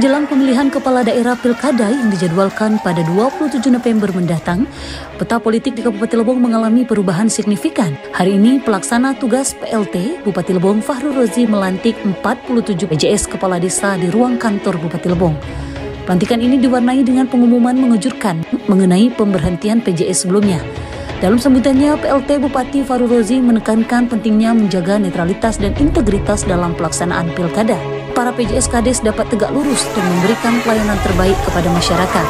menjelang pemilihan kepala daerah Pilkada yang dijadwalkan pada 27 November mendatang, peta politik di Kabupaten Lebong mengalami perubahan signifikan. Hari ini, pelaksana tugas PLT Bupati Lebong Fahrul Rozi melantik 47 PJS Kepala Desa di ruang kantor Bupati Lebong. Pelantikan ini diwarnai dengan pengumuman mengejutkan mengenai pemberhentian PJS sebelumnya. Dalam sambutannya, PLT Bupati Fahrul Rozi menekankan pentingnya menjaga netralitas dan integritas dalam pelaksanaan pilkada. Para PJS Kades dapat tegak lurus dan memberikan pelayanan terbaik kepada masyarakat,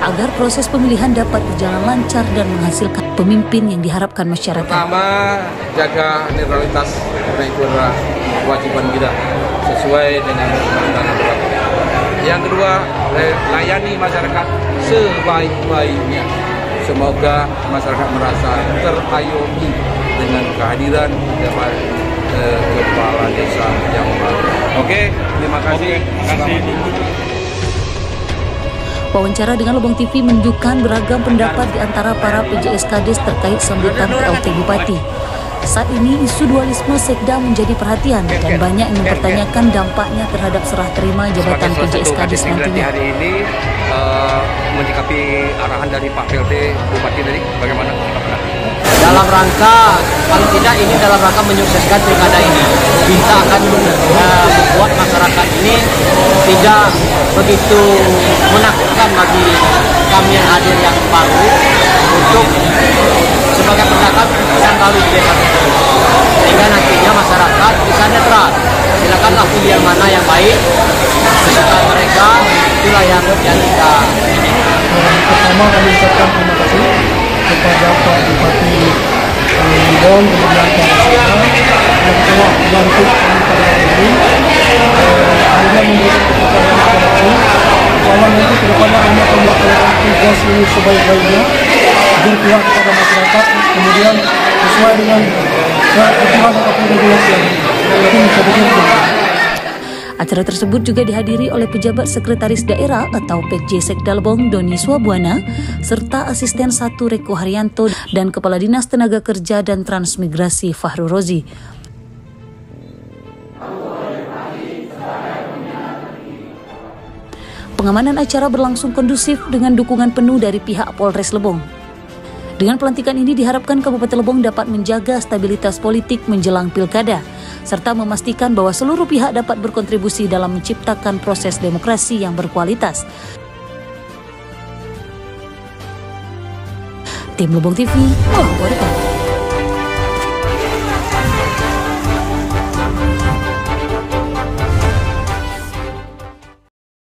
agar proses pemilihan dapat berjalan lancar dan menghasilkan pemimpin yang diharapkan masyarakat. Pertama, jaga netralitas, karena itu adalah kewajiban kita sesuai dengan undang-undang yang berlaku. Yang kedua, layani masyarakat sebaik-baiknya. Semoga masyarakat merasa terayomi dengan kehadiran kepala desa yang baru. Oke, terima kasih. Wawancara dengan Lebong TV menunjukkan beragam pendapat di antara para PJS Kades terkait sambutan PLT Bupati. Saat ini isu dualisme Sekda menjadi perhatian dan banyak yang mempertanyakan dampaknya terhadap serah terima jabatan PJS Kades nantinya. Hari ini menyikapi arahan dari Pak PLT Bupati tadi, bagaimana? Dalam rangka, paling tidak ini dalam rangka menyukseskan pilkada ini. Kita akan membuat masyarakat ini tidak begitu menakutkan bagi kami yang hadir yang baru untuk sebagai pendapat yang baru di desa tersebut. Sehingga nantinya masyarakat bisa netral. Silakanlah pilih yang mana yang baik, kesukaan mereka, itulah yang kita inginkan. Pertama kami ucapkan terima kasih kepada Pak Bupati Lebong, kemudian Pak Rasulullah yang telah membantu kami pada hari ini. Akhirnya memberikan kepercayaan kepada kami bahwa nanti ke depannya kami akan melaksanakan tugas ini sebaik-baiknya, berpihak kepada masyarakat, kemudian sesuai dengan ketentuan ataupun regulasi yang menjadi penting. Acara tersebut juga dihadiri oleh pejabat sekretaris daerah atau PJ Sekda Lebong Doni Swabwana serta asisten 1 Reko Haryanto dan Kepala Dinas Tenaga Kerja dan Transmigrasi Fahrul Rozi. Pengamanan acara berlangsung kondusif dengan dukungan penuh dari pihak Polres Lebong. Dengan pelantikan ini diharapkan Kabupaten Lebong dapat menjaga stabilitas politik menjelang pilkada, serta memastikan bahwa seluruh pihak dapat berkontribusi dalam menciptakan proses demokrasi yang berkualitas. Tim Lebong TV melaporkan.